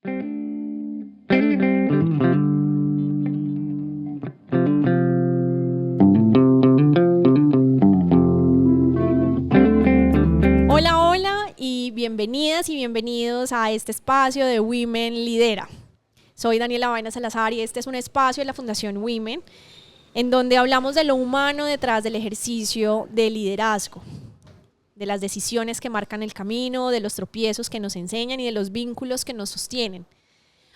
Hola, hola y bienvenidas y bienvenidos a este espacio de Women Lidera. Soy Daniela Vaina Salazar y este es un espacio de la Fundación Women en donde hablamos de lo humano detrás del ejercicio de liderazgo, de las decisiones que marcan el camino, de los tropiezos que nos enseñan y de los vínculos que nos sostienen.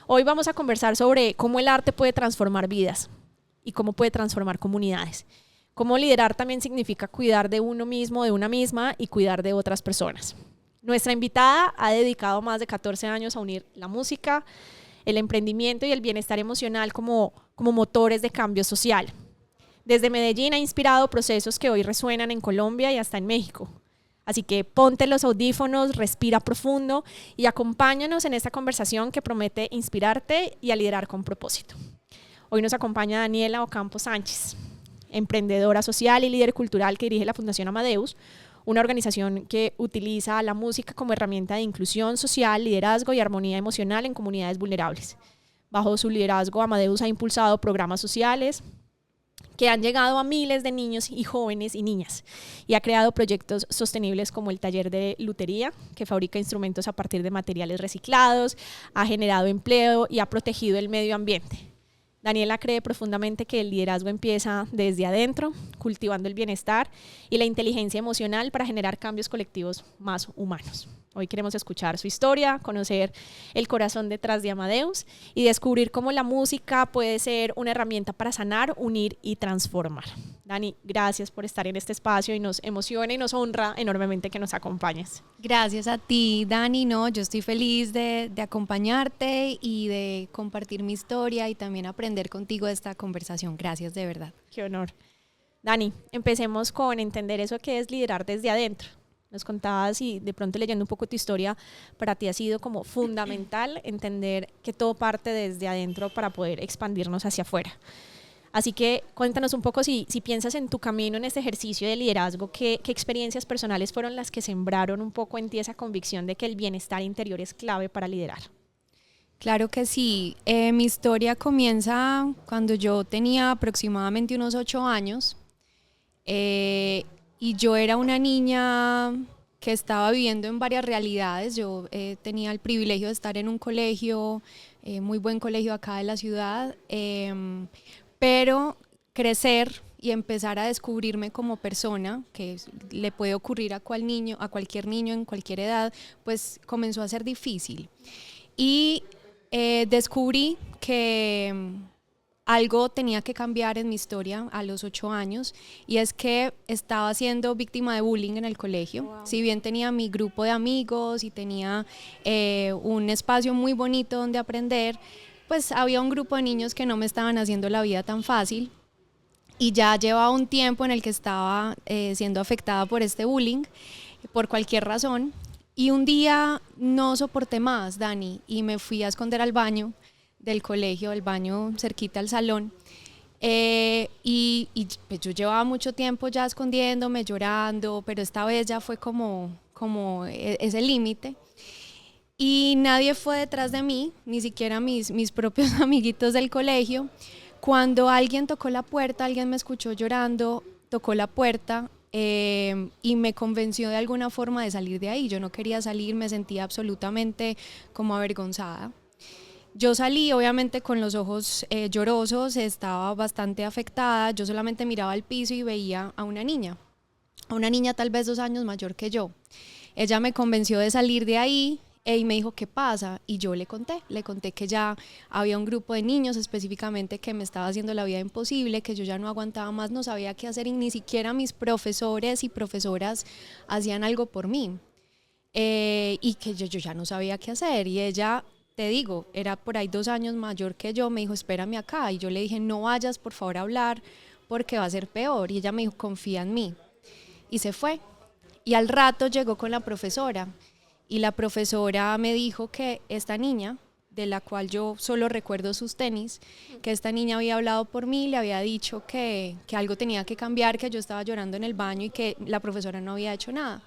Hoy vamos a conversar sobre cómo el arte puede transformar vidas y cómo puede transformar comunidades. Cómo liderar también significa cuidar de uno mismo, de una misma y cuidar de otras personas. Nuestra invitada ha dedicado más de 14 años a unir la música, el emprendimiento y el bienestar emocional como motores de cambio social. Desde Medellín ha inspirado procesos que hoy resuenan en Colombia y hasta en México. Así que ponte los audífonos, respira profundo y acompáñanos en esta conversación que promete inspirarte y a liderar con propósito. Hoy nos acompaña Daniela Ocampo Sánchez, emprendedora social y líder cultural que dirige la Fundación Amadeus, una organización que utiliza la música como herramienta de inclusión social, liderazgo y armonía emocional en comunidades vulnerables. Bajo su liderazgo, Amadeus ha impulsado programas sociales que han llegado a miles de niños y jóvenes y niñas y ha creado proyectos sostenibles como el taller de lutería, que fabrica instrumentos a partir de materiales reciclados, ha generado empleo y ha protegido el medio ambiente. Daniela cree profundamente que el liderazgo empieza desde adentro, cultivando el bienestar y la inteligencia emocional para generar cambios colectivos más humanos. Hoy queremos escuchar su historia, conocer el corazón detrás de Amadeus y descubrir cómo la música puede ser una herramienta para sanar, unir y transformar. Dani, gracias por estar en este espacio y nos emociona y nos honra enormemente que nos acompañes. Gracias a ti, Dani. No, yo estoy feliz de acompañarte y de compartir mi historia y también aprender contigo de esta conversación. Gracias, de verdad. Qué honor. Dani, empecemos con entender eso que es liderar desde adentro. Nos contabas y de pronto leyendo un poco tu historia, para ti ha sido como fundamental entender que todo parte desde adentro para poder expandirnos hacia afuera. Así que cuéntanos un poco si piensas en tu camino en este ejercicio de liderazgo, ¿qué experiencias personales fueron las que sembraron un poco en ti esa convicción de que el bienestar interior es clave para liderar? Claro que sí. Mi historia comienza cuando yo tenía aproximadamente unos 8 años y yo era una niña que estaba viviendo en varias realidades. Yo tenía el privilegio de estar en un colegio, muy buen colegio acá de la ciudad, pero crecer y empezar a descubrirme como persona, que le puede ocurrir a cualquier niño en cualquier edad, pues comenzó a ser difícil. Y descubrí que algo tenía que cambiar en mi historia a los 8 años, y es que estaba siendo víctima de bullying en el colegio. Wow. Si bien tenía mi grupo de amigos y tenía un espacio muy bonito donde aprender, pues había un grupo de niños que no me estaban haciendo la vida tan fácil, y ya llevaba un tiempo en el que estaba siendo afectada por este bullying, por cualquier razón, y un día no soporté más, Dani, y me fui a esconder al baño del colegio, el baño cerquita al salón, y pues yo llevaba mucho tiempo ya escondiéndome, llorando, pero esta vez ya fue como ese límite. Y nadie fue detrás de mí, ni siquiera mis propios amiguitos del colegio. Cuando alguien tocó la puerta, alguien me escuchó llorando, tocó la puerta y me convenció de alguna forma de salir de ahí. Yo no quería salir, me sentía absolutamente como avergonzada. Yo salí obviamente con los ojos llorosos, estaba bastante afectada. Yo solamente miraba al piso y veía a una niña tal vez 2 años mayor que yo. Ella me convenció de salir de ahí y me dijo, ¿qué pasa? Y yo le conté que ya había un grupo de niños específicamente que me estaba haciendo la vida imposible, que yo ya no aguantaba más, no sabía qué hacer y ni siquiera mis profesores y profesoras hacían algo por mí, y que yo ya no sabía qué hacer. Y ella, te digo, era por ahí 2 años mayor que yo, me dijo, espérame acá. Y yo le dije, no vayas por favor a hablar porque va a ser peor. Y ella me dijo, confía en mí. Y se fue. Y al rato llegó con la profesora. Y la profesora me dijo que esta niña, de la cual yo solo recuerdo sus tenis, que esta niña había hablado por mí, le había dicho que algo tenía que cambiar, que yo estaba llorando en el baño y que la profesora no había hecho nada.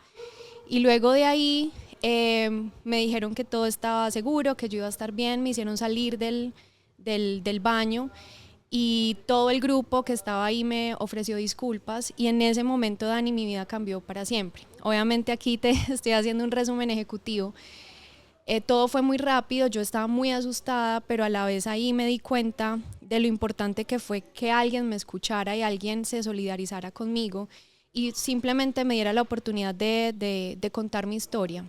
Y luego de ahí me dijeron que todo estaba seguro, que yo iba a estar bien, me hicieron salir del baño y todo el grupo que estaba ahí me ofreció disculpas y en ese momento, Dani, mi vida cambió para siempre. Obviamente aquí te estoy haciendo un resumen ejecutivo. Todo fue muy rápido, yo estaba muy asustada, pero a la vez ahí me di cuenta de lo importante que fue que alguien me escuchara y alguien se solidarizara conmigo y simplemente me diera la oportunidad de contar mi historia.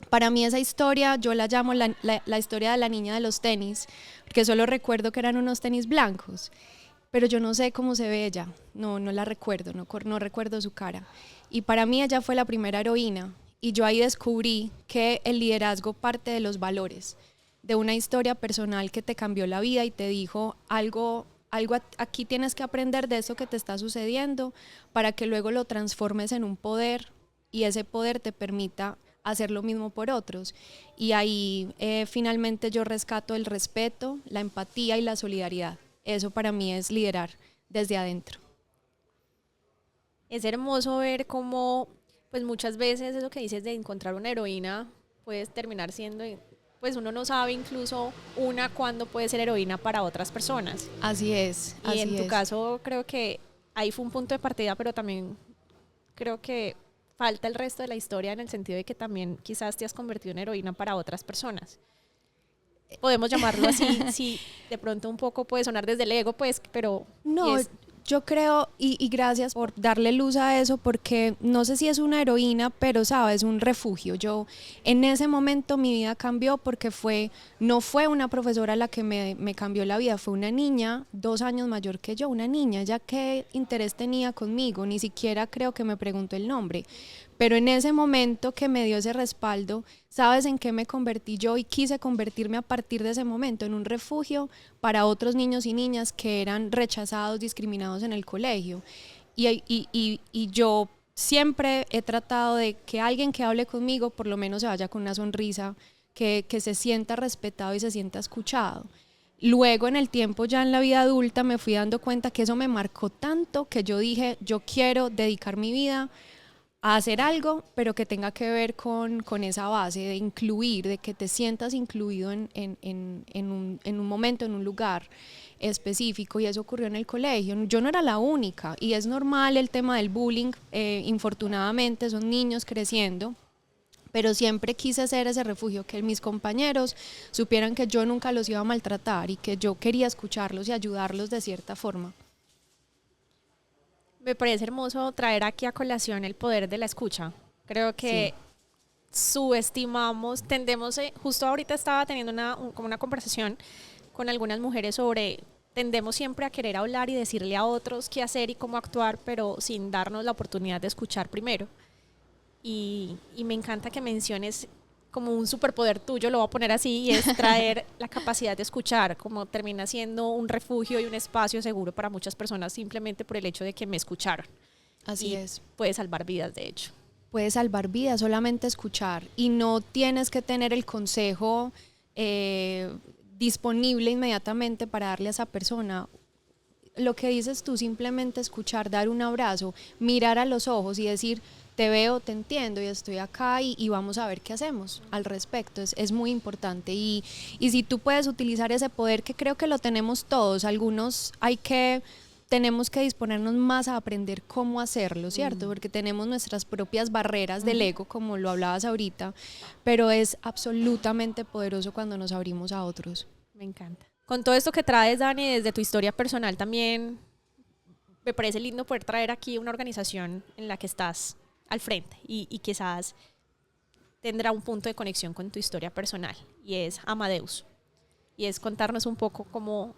Para mí esa historia, yo la llamo la historia de la niña de los tenis, porque solo recuerdo que eran unos tenis blancos, pero yo no sé cómo se ve ella, no la recuerdo, no recuerdo su cara. Y para mí ella fue la primera heroína, y yo ahí descubrí que el liderazgo parte de los valores, de una historia personal que te cambió la vida y te dijo algo aquí tienes que aprender de eso que te está sucediendo para que luego lo transformes en un poder y ese poder te permita hacer lo mismo por otros. Y ahí finalmente yo rescato el respeto, la empatía y la solidaridad. Eso para mí es liderar desde adentro. Es hermoso ver cómo, pues muchas veces eso que dices de encontrar una heroína puedes terminar siendo, pues uno no sabe incluso cuándo puede ser heroína para otras personas. Así es. Y en tu caso creo que ahí fue un punto de partida, pero también creo que falta el resto de la historia en el sentido de que también quizás te has convertido en heroína para otras personas. Podemos llamarlo así, sí, de pronto un poco puede sonar desde el ego, pues, pero... No, yo creo, y gracias por darle luz a eso, porque no sé si es una heroína, pero sabes, un refugio. Yo en ese momento mi vida cambió porque no fue una profesora la que me cambió la vida, fue una niña 2 años mayor que yo, una niña, ya qué interés tenía conmigo, ni siquiera creo que me preguntó el nombre. Pero en ese momento que me dio ese respaldo, ¿sabes en qué me convertí yo? Y quise convertirme a partir de ese momento en un refugio para otros niños y niñas que eran rechazados, discriminados en el colegio. Y yo siempre he tratado de que alguien que hable conmigo por lo menos se vaya con una sonrisa, que se sienta respetado y se sienta escuchado. Luego en el tiempo, ya en la vida adulta, me fui dando cuenta que eso me marcó tanto que yo dije, yo quiero dedicar mi vida a hacer algo, pero que tenga que ver con esa base de incluir, de que te sientas incluido en un momento, en un lugar específico, y eso ocurrió en el colegio. Yo no era la única, y es normal el tema del bullying, infortunadamente son niños creciendo, pero siempre quise ser ese refugio, que mis compañeros supieran que yo nunca los iba a maltratar y que yo quería escucharlos y ayudarlos de cierta forma. Me parece hermoso traer aquí a colación el poder de la escucha. Creo que subestimamos, tendemos, justo ahorita estaba teniendo como una conversación con algunas mujeres sobre, tendemos siempre a querer hablar y decirle a otros qué hacer y cómo actuar, pero sin darnos la oportunidad de escuchar primero. Y me encanta que menciones como un superpoder tuyo, lo voy a poner así, y es traer la capacidad de escuchar, como termina siendo un refugio y un espacio seguro para muchas personas simplemente por el hecho de que me escucharon. Así es. Puede salvar vidas, de hecho. Puede salvar vidas, solamente escuchar, y no tienes que tener el consejo disponible inmediatamente para darle a esa persona. Lo que dices tú, simplemente escuchar, dar un abrazo, mirar a los ojos y decir, te veo, te entiendo y estoy acá y vamos a ver qué hacemos al respecto. Es muy importante y si tú puedes utilizar ese poder, que creo que lo tenemos todos, algunos tenemos que disponernos más a aprender cómo hacerlo, ¿cierto? Porque tenemos nuestras propias barreras del ego, como lo hablabas ahorita, pero es absolutamente poderoso cuando nos abrimos a otros. Me encanta. Con todo esto que traes, Dani, desde tu historia personal también, me parece lindo poder traer aquí una organización en la que estás al frente y quizás tendrá un punto de conexión con tu historia personal, y es Amadeus, y es contarnos un poco cómo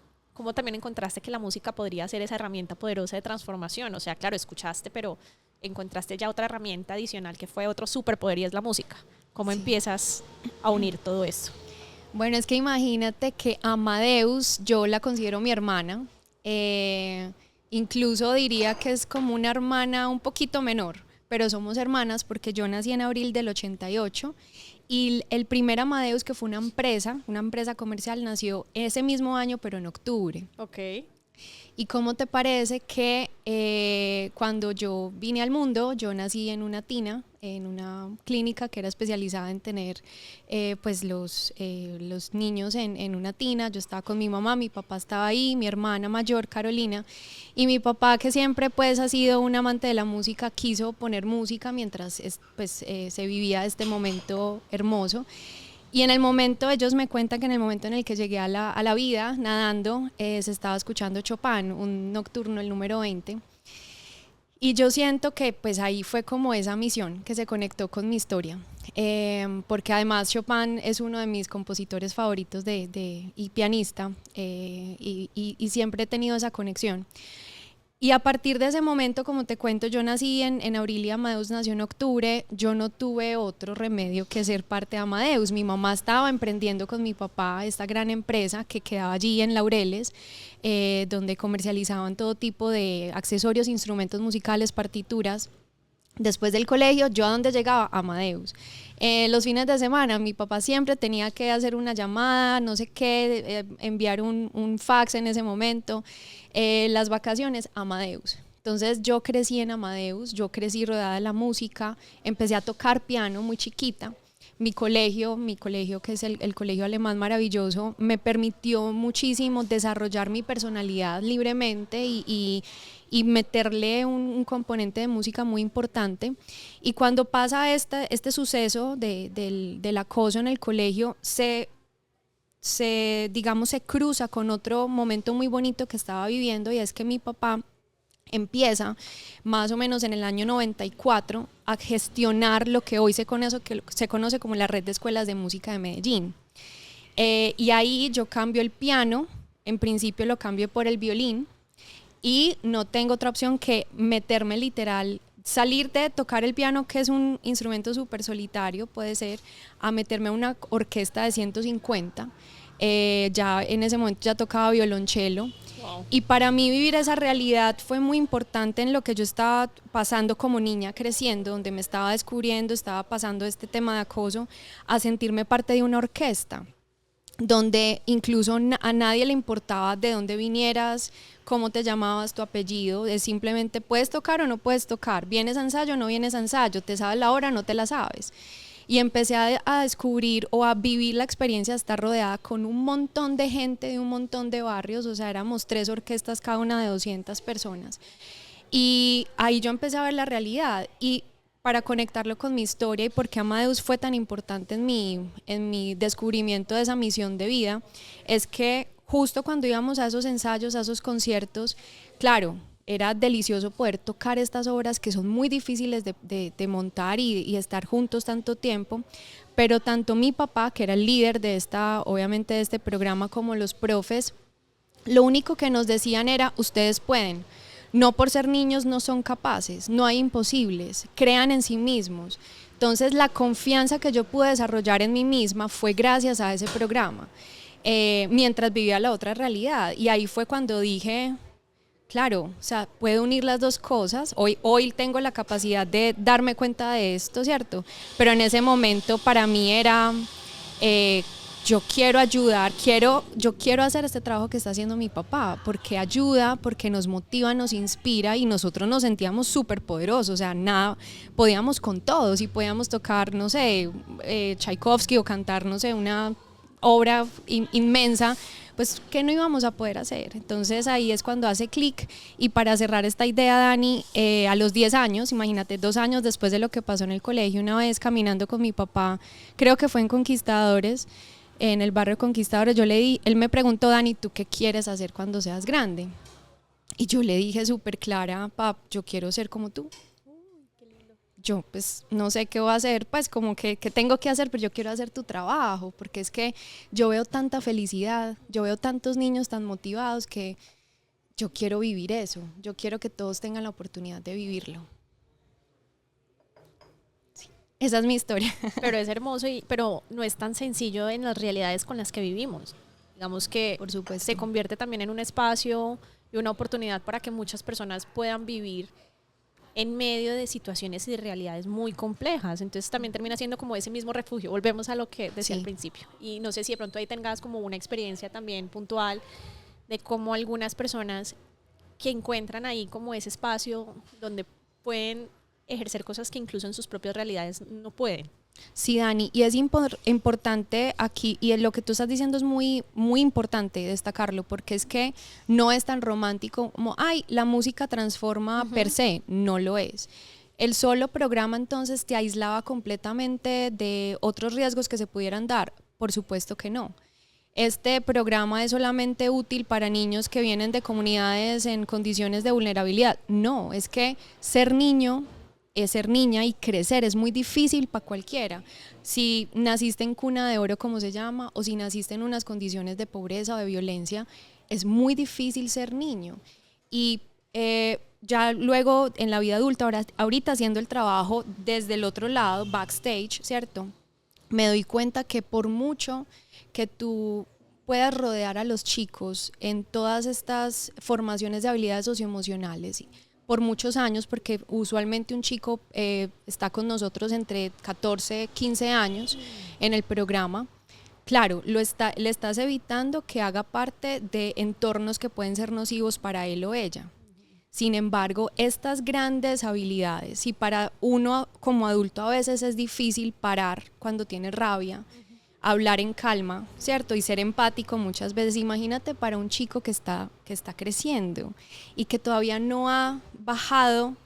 también encontraste que la música podría ser esa herramienta poderosa de transformación. O sea, claro, escuchaste, pero encontraste ya otra herramienta adicional que fue otro superpoder, y es la música. ¿Cómo empiezas a unir todo esto? Bueno, es que imagínate que Amadeus yo la considero mi hermana, incluso diría que es como una hermana un poquito menor, pero somos hermanas porque yo nací en abril del 88 y el primer Amadeus, que fue una empresa comercial, nació ese mismo año, pero en octubre. Ok. ¿Y cómo te parece que cuando yo vine al mundo, yo nací en una tina, en una clínica que era especializada en tener pues los niños en una tina? Yo estaba con mi mamá, mi papá estaba ahí, mi hermana mayor, Carolina, y mi papá, que siempre pues ha sido un amante de la música, quiso poner música mientras se vivía este momento hermoso. Y en el momento, ellos me cuentan que en el momento en el que llegué a la vida, nadando, se estaba escuchando Chopin, un nocturno, el número 20. Y yo siento que pues ahí fue como esa misión que se conectó con mi historia. Porque además Chopin es uno de mis compositores favoritos y pianista, y siempre he tenido esa conexión. Y a partir de ese momento, como te cuento, yo nací en abril y Amadeus nació en octubre. Yo no tuve otro remedio que ser parte de Amadeus. Mi mamá estaba emprendiendo con mi papá esta gran empresa que quedaba allí en Laureles, donde comercializaban todo tipo de accesorios, instrumentos musicales, partituras. Después del colegio, ¿yo a dónde llegaba? Amadeus. Los fines de semana, mi papá siempre tenía que hacer una llamada, no sé qué, enviar un fax en ese momento. Las vacaciones, Amadeus. Entonces yo crecí en Amadeus, yo crecí rodeada de la música, empecé a tocar piano muy chiquita. Mi colegio, que es el colegio alemán maravilloso, me permitió muchísimo desarrollar mi personalidad libremente y meterle un componente de música muy importante. Y cuando pasa este suceso del acoso en el colegio, digamos, se cruza con otro momento muy bonito que estaba viviendo, y es que mi papá empieza más o menos en el año 94 a gestionar lo que hoy se conoce como la Red de Escuelas de Música de Medellín. Y ahí yo cambio el piano, en principio lo cambio por el violín, y no tengo otra opción que meterme literal, salir de tocar el piano, que es un instrumento súper solitario, puede ser, a meterme a una orquesta de 150. Ya en ese momento ya tocaba violonchelo. Wow. Y para mí vivir esa realidad fue muy importante en lo que yo estaba pasando como niña creciendo, donde me estaba descubriendo, estaba pasando este tema de acoso, a sentirme parte de una orquesta, donde incluso a nadie le importaba de dónde vinieras, cómo te llamabas, tu apellido, es simplemente puedes tocar o no puedes tocar, vienes a ensayo o no vienes a ensayo, te sabes la hora o no te la sabes. Y empecé a descubrir o a vivir la experiencia de estar rodeada con un montón de gente de un montón de barrios, o sea, éramos 3 orquestas, cada una de 200 personas. Y ahí yo empecé a ver la realidad, y para conectarlo con mi historia y por qué Amadeus fue tan importante en mi descubrimiento de esa misión de vida, es que justo cuando íbamos a esos ensayos, a esos conciertos, claro, era delicioso poder tocar estas obras que son muy difíciles de montar y estar juntos tanto tiempo, pero tanto mi papá, que era el líder obviamente de este programa, como los profes, lo único que nos decían era: ustedes pueden, no por ser niños no son capaces, no hay imposibles, crean en sí mismos. Entonces la confianza que yo pude desarrollar en mí misma fue gracias a ese programa, mientras vivía la otra realidad, y ahí fue cuando dije: claro, o sea, puedo unir las dos cosas. Hoy tengo la capacidad de darme cuenta de esto, ¿cierto? Pero en ese momento para mí era, yo quiero ayudar, yo quiero hacer este trabajo que está haciendo mi papá, porque ayuda, porque nos motiva, nos inspira, y nosotros nos sentíamos súper poderosos, o sea, nada, podíamos con todos, y podíamos tocar, no sé, Tchaikovsky, o cantar, no sé, una obra inmensa, pues ¿qué no íbamos a poder hacer? Entonces ahí es cuando hace clic. Y para cerrar esta idea, Dani, a los 10 años, imagínate, 2 años después de lo que pasó en el colegio, una vez caminando con mi papá, creo que fue en Conquistadores, en el barrio Conquistadores, él me preguntó: Dani, ¿tú qué quieres hacer cuando seas grande? Y yo le dije súper clara: pap, yo quiero ser como tú. Yo pues no sé qué voy a hacer, pues como que tengo que hacer, pero yo quiero hacer tu trabajo, porque es que yo veo tanta felicidad, yo veo tantos niños tan motivados, que yo quiero vivir eso, yo quiero que todos tengan la oportunidad de vivirlo. Sí, esa es mi historia. Pero es hermoso, pero no es tan sencillo en las realidades con las que vivimos. Digamos que por supuesto, se convierte también en un espacio y una oportunidad para que muchas personas puedan vivir en medio de situaciones y de realidades muy complejas. Entonces también termina siendo como ese mismo refugio. Volvemos a lo que decía al principio. Y no sé si de pronto ahí tengas como una experiencia también puntual de cómo algunas personas que encuentran ahí como ese espacio donde pueden ejercer cosas que incluso en sus propias realidades no pueden. Sí, Dani, y es importante aquí, y lo que tú estás diciendo es muy, muy importante destacarlo, porque es que no es tan romántico como, ay, la música transforma per se, no lo es. El solo programa entonces te aislaba completamente de otros riesgos que se pudieran dar, por supuesto que no. Este programa es solamente útil para niños que vienen de comunidades en condiciones de vulnerabilidad. No, es que ser niño es ser niña y crecer es muy difícil para cualquiera. Si naciste en cuna de oro, como se llama, o si naciste en unas condiciones de pobreza o de violencia, es muy difícil ser niño. Y ya luego en la vida adulta, ahorita haciendo el trabajo desde el otro lado, backstage, ¿cierto? Me doy cuenta que por mucho que tú puedas rodear a los chicos en todas estas formaciones de habilidades socioemocionales, por muchos años, porque usualmente un chico está con nosotros entre 14, 15 años en el programa. Claro, le estás evitando que haga parte de entornos que pueden ser nocivos para él o ella. Sin embargo, estas grandes habilidades, si para uno como adulto a veces es difícil parar cuando tiene rabia, hablar en calma, ¿cierto? Y ser empático muchas veces. Imagínate para un chico que está creciendo y que todavía no ha bajado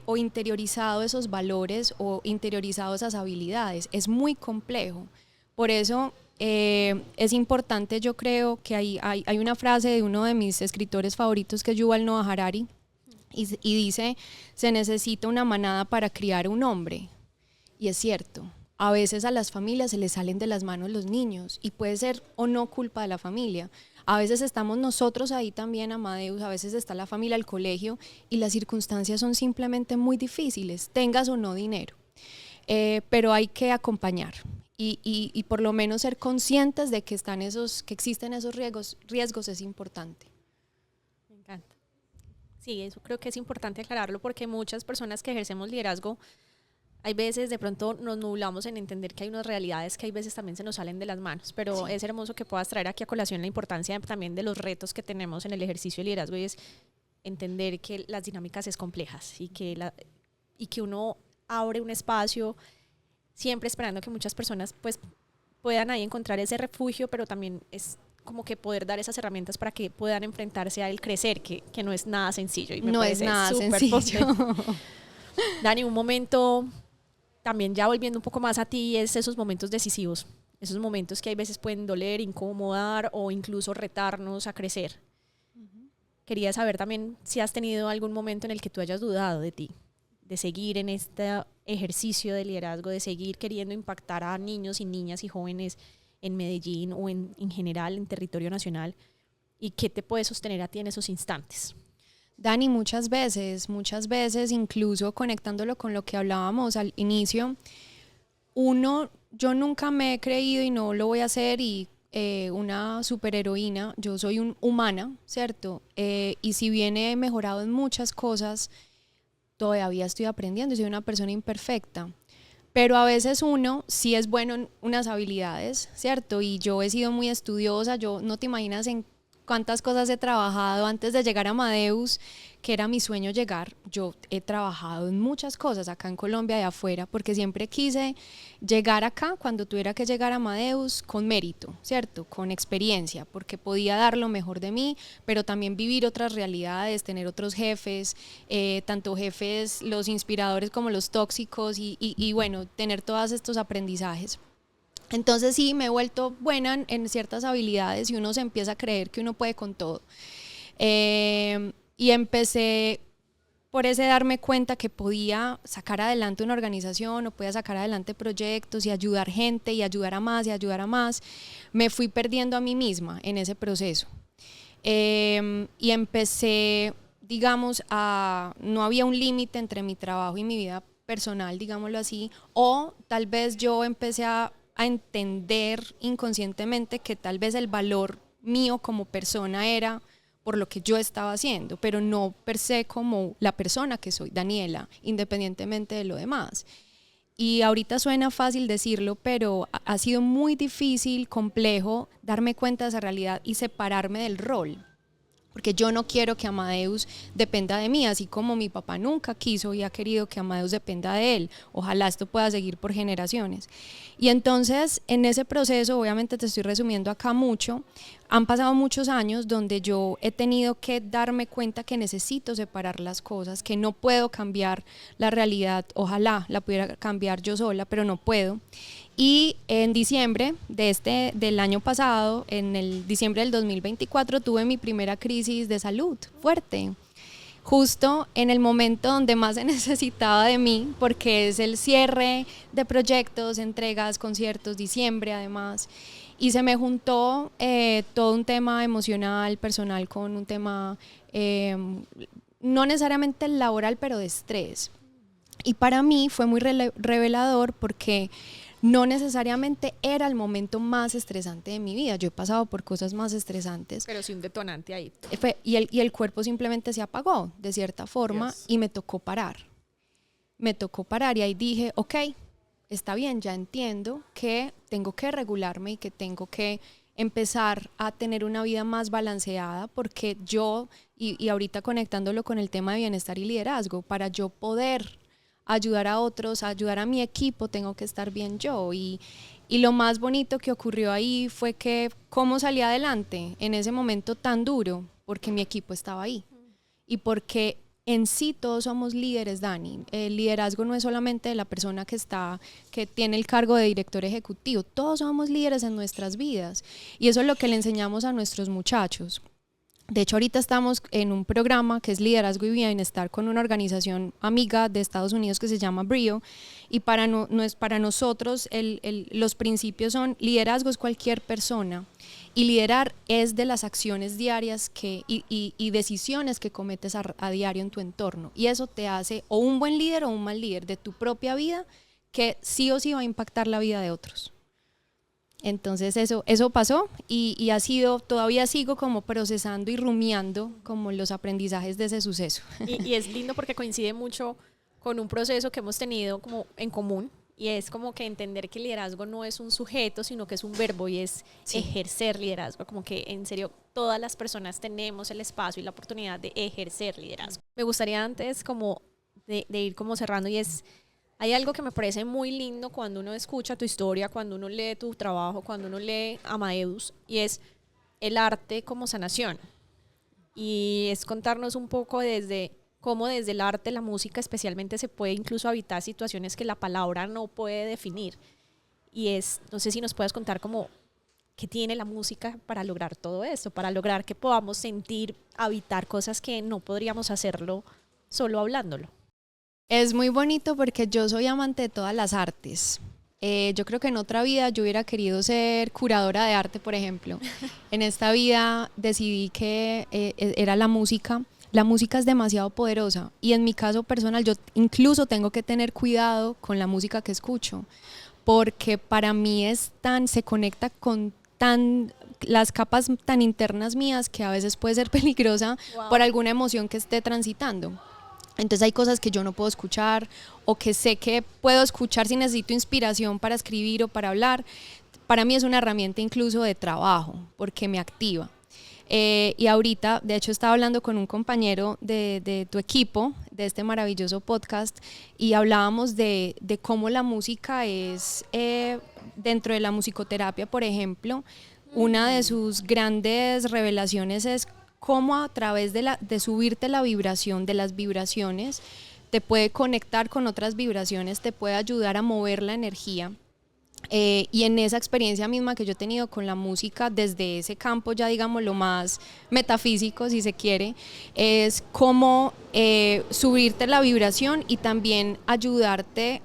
o interiorizado esos valores o interiorizado esas habilidades. Es muy complejo. Por eso es importante, yo creo que hay una frase de uno de mis escritores favoritos que es Yuval Noah Harari y dice, se necesita una manada para criar un hombre. Y es cierto. A veces a las familias se les salen de las manos los niños y puede ser o no culpa de la familia. A veces estamos nosotros ahí también, Amadeus, a veces está la familia, el colegio y las circunstancias son simplemente muy difíciles, tengas o no dinero. Pero hay que acompañar y por lo menos ser conscientes de que existen esos riesgos es importante. Me encanta. Sí, eso creo que es importante aclararlo porque muchas personas que ejercemos liderazgo hay veces de pronto nos nublamos en entender que hay unas realidades que hay veces también se nos salen de las manos, pero sí, es hermoso que puedas traer aquí a colación la importancia también de los retos que tenemos en el ejercicio de liderazgo y es entender que las dinámicas es complejas y que uno abre un espacio siempre esperando que muchas personas pues puedan ahí encontrar ese refugio, pero también es como que poder dar esas herramientas para que puedan enfrentarse al crecer, que no es nada sencillo. Y me no es nada sencillo. Dani, un momento... También ya volviendo un poco más a ti, es esos momentos decisivos, esos momentos que hay veces pueden doler, incomodar o incluso retarnos a crecer. Quería saber también si has tenido algún momento en el que tú hayas dudado de ti, de seguir en este ejercicio de liderazgo, de seguir queriendo impactar a niños y niñas y jóvenes en Medellín o en general en territorio nacional, y qué te puede sostener a ti en esos instantes. Dani, muchas veces, incluso conectándolo con lo que hablábamos al inicio, yo nunca me he creído y no lo voy a hacer una superheroína, yo soy humana, ¿cierto? Y si bien he mejorado en muchas cosas, todavía estoy aprendiendo, soy una persona imperfecta. Pero a veces uno sí es bueno en unas habilidades, ¿cierto? Y yo he sido muy estudiosa, no te imaginas en cuántas cosas he trabajado antes de llegar a Amadeus, que era mi sueño llegar. Yo he trabajado en muchas cosas acá en Colombia y afuera, porque siempre quise llegar acá cuando tuviera que llegar a Amadeus con mérito, ¿cierto? Con experiencia, porque podía dar lo mejor de mí, pero también vivir otras realidades, tener otros jefes, tanto jefes los inspiradores como los tóxicos y bueno, tener todos estos aprendizajes. Entonces sí, me he vuelto buena en ciertas habilidades y uno se empieza a creer que uno puede con todo. Y empecé por ese darme cuenta que podía sacar adelante una organización o podía sacar adelante proyectos y ayudar gente y ayudar a más y ayudar a más. Me fui perdiendo a mí misma en ese proceso. Y empecé, digamos, no había un límite entre mi trabajo y mi vida personal, digámoslo así, o tal vez yo empecé a entender inconscientemente que tal vez el valor mío como persona era por lo que yo estaba haciendo, pero no per se como la persona que soy, Daniela, independientemente de lo demás. y ahorita suena fácil decirlo, pero ha sido muy difícil, complejo darme cuenta de esa realidad y separarme del rol. Porque yo no quiero que Amadeus dependa de mí, así como mi papá nunca quiso y ha querido que Amadeus dependa de él. Ojalá esto pueda seguir por generaciones. Y entonces, en ese proceso, obviamente te estoy resumiendo acá mucho, han pasado muchos años donde yo he tenido que darme cuenta que necesito separar las cosas, que no puedo cambiar la realidad, ojalá la pudiera cambiar yo sola, pero no puedo. Y en diciembre del año pasado, en el diciembre del 2024, tuve mi primera crisis de salud fuerte, justo en el momento donde más se necesitaba de mí, porque es el cierre de proyectos, entregas, conciertos, diciembre además, y se me juntó todo un tema emocional, personal, con un tema no necesariamente laboral, pero de estrés. Y para mí fue muy revelador porque no necesariamente era el momento más estresante de mi vida. Yo he pasado por cosas más estresantes. Pero sí un detonante ahí. Y el cuerpo simplemente se apagó de cierta forma. Yes. Y me tocó parar. Y ahí dije, ok, está bien, ya entiendo que tengo que regularme y que tengo que empezar a tener una vida más balanceada, porque yo, y ahorita conectándolo con el tema de bienestar y liderazgo, para yo poder ayudar a otros, ayudar a mi equipo, tengo que estar bien yo. Y lo más bonito que ocurrió ahí fue que cómo salí adelante en ese momento tan duro, porque mi equipo estaba ahí. Y porque en sí todos somos líderes, Dani. El liderazgo no es solamente de la persona que tiene el cargo de director ejecutivo. Todos somos líderes en nuestras vidas. Y eso es lo que le enseñamos a nuestros muchachos. De hecho, ahorita estamos en un programa que es Liderazgo y Bienestar con una organización amiga de Estados Unidos que se llama Brio, y para nosotros los principios son: liderazgo es cualquier persona y liderar es de las acciones diarias y decisiones que cometes a diario en tu entorno, y eso te hace o un buen líder o un mal líder de tu propia vida, que sí o sí va a impactar la vida de otros. Entonces eso pasó y ha sido, todavía sigo como procesando y rumiando como los aprendizajes de ese suceso. Y es lindo porque coincide mucho con un proceso que hemos tenido como en común, y es como que entender que el liderazgo no es un sujeto, sino que es un verbo, y es ejercer liderazgo, como que en serio todas las personas tenemos el espacio y la oportunidad de ejercer liderazgo. Me gustaría antes como de ir como cerrando, y es: hay algo que me parece muy lindo cuando uno escucha tu historia, cuando uno lee tu trabajo, cuando uno lee Amadeus, y es el arte como sanación. Y es contarnos un poco cómo desde el arte, la música especialmente, se puede incluso habitar situaciones que la palabra no puede definir. Y no sé si nos puedes contar como qué tiene la música para lograr todo esto, para lograr que podamos sentir, habitar cosas que no podríamos hacerlo solo hablándolo. Es muy bonito porque yo soy amante de todas las artes. Yo creo que en otra vida yo hubiera querido ser curadora de arte, por ejemplo. En esta vida decidí que era la música. La música es demasiado poderosa, y en mi caso personal yo incluso tengo que tener cuidado con la música que escucho, porque para mí se conecta con las capas tan internas mías, que a veces puede ser peligrosa. Wow. Por alguna emoción que esté transitando. Entonces hay cosas que yo no puedo escuchar, o que sé que puedo escuchar si necesito inspiración para escribir o para hablar. Para mí es una herramienta incluso de trabajo, porque me activa. Y ahorita, de hecho, estaba hablando con un compañero de tu equipo, de este maravilloso podcast, y hablábamos de cómo la música es, dentro de la musicoterapia, por ejemplo, una de sus grandes revelaciones es cómo a través de subirte la vibración, de las vibraciones, te puede conectar con otras vibraciones, te puede ayudar a mover la energía. Y en esa experiencia misma que yo he tenido con la música, desde ese campo ya digamos lo más metafísico, si se quiere, es cómo subirte la vibración y también ayudarte,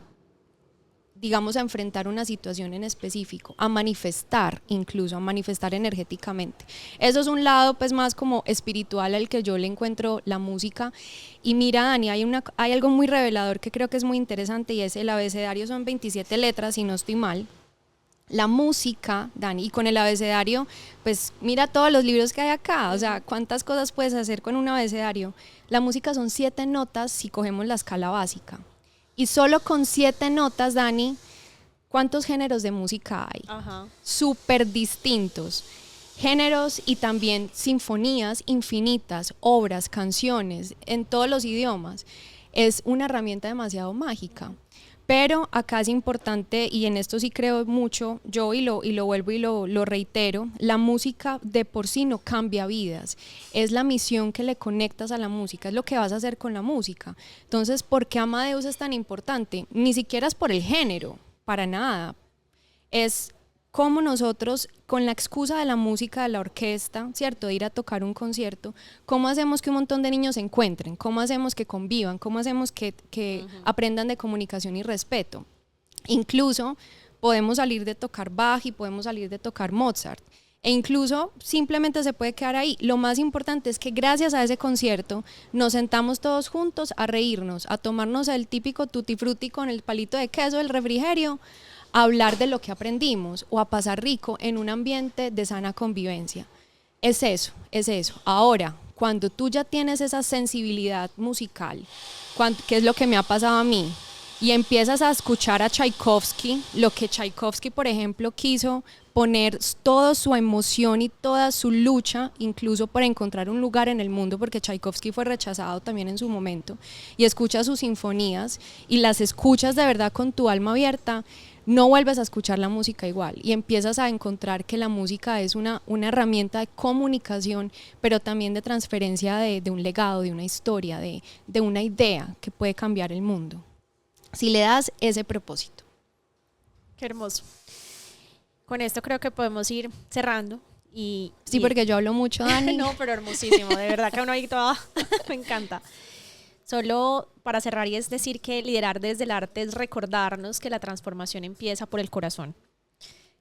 digamos, a enfrentar una situación en específico, a manifestar, incluso a manifestar energéticamente. Eso es un lado pues más como espiritual al que yo le encuentro la música. Y mira, Dani, hay algo muy revelador que creo que es muy interesante, y es el abecedario. Son 27 letras, si no estoy mal. La música, Dani, y con el abecedario, pues mira todos los libros que hay acá, o sea, cuántas cosas puedes hacer con un abecedario. La música son 7 notas si cogemos la escala básica. Y solo con 7 notas, Dani, ¿cuántos géneros de música hay? Ajá. Súper distintos. Géneros y también sinfonías infinitas, obras, canciones, en todos los idiomas. Es una herramienta demasiado mágica. Pero acá es importante, y en esto sí creo mucho, yo y lo vuelvo y lo reitero, la música de por sí no cambia vidas, es la misión que le conectas a la música, es lo que vas a hacer con la música. Entonces, ¿por qué Amadeus es tan importante? Ni siquiera es por el género, para nada, es cómo nosotros, con la excusa de la música, de la orquesta, ¿cierto?, de ir a tocar un concierto, cómo hacemos que un montón de niños se encuentren, cómo hacemos que convivan, cómo hacemos que aprendan de comunicación y respeto. Incluso podemos salir de tocar Bach y podemos salir de tocar Mozart, e incluso simplemente se puede quedar ahí. Lo más importante es que gracias a ese concierto nos sentamos todos juntos a reírnos, a tomarnos el típico tutti frutti con el palito de queso, el refrigerio, a hablar de lo que aprendimos o a pasar rico en un ambiente de sana convivencia. Es eso, es eso. Ahora, cuando tú ya tienes esa sensibilidad musical, que es lo que me ha pasado a mí, y empiezas a escuchar a Tchaikovsky, lo que Tchaikovsky, por ejemplo, quiso poner toda su emoción y toda su lucha, incluso por encontrar un lugar en el mundo, porque Tchaikovsky fue rechazado también en su momento, y escuchas sus sinfonías y las escuchas de verdad con tu alma abierta, no vuelves a escuchar la música igual y empiezas a encontrar que la música es una herramienta de comunicación, pero también de transferencia de un legado, de una historia, de una idea que puede cambiar el mundo, si le das ese propósito. Qué hermoso. Con esto creo que podemos ir cerrando. Sí, porque yo hablo mucho, Dani. No, pero hermosísimo, de verdad que uno ahí toda me encanta. Solo para cerrar, y es decir que liderar desde el arte es recordarnos que la transformación empieza por el corazón.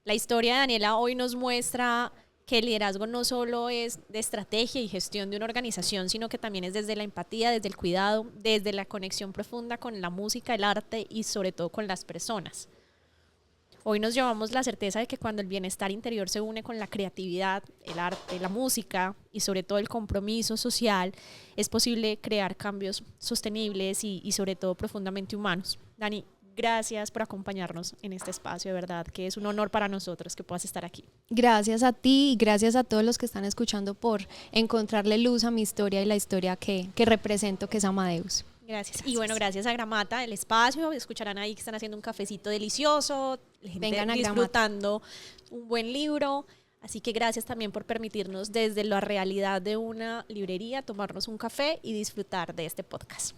La historia de Daniela hoy nos muestra que el liderazgo no solo es de estrategia y gestión de una organización, sino que también es desde la empatía, desde el cuidado, desde la conexión profunda con la música, el arte y sobre todo con las personas. Hoy nos llevamos la certeza de que cuando el bienestar interior se une con la creatividad, el arte, la música y sobre todo el compromiso social, es posible crear cambios sostenibles y sobre todo profundamente humanos. Dani, gracias por acompañarnos en este espacio, de verdad que es un honor para nosotros que puedas estar aquí. Gracias a ti y gracias a todos los que están escuchando por encontrarle luz a mi historia y la historia que represento, que es Amadeus. Gracias. Y bueno, gracias a Gramata, el espacio. Escucharán ahí que están haciendo un cafecito delicioso, la gente Vengan a disfrutando un buen libro. Así que gracias también por permitirnos desde la realidad de una librería tomarnos un café y disfrutar de este podcast.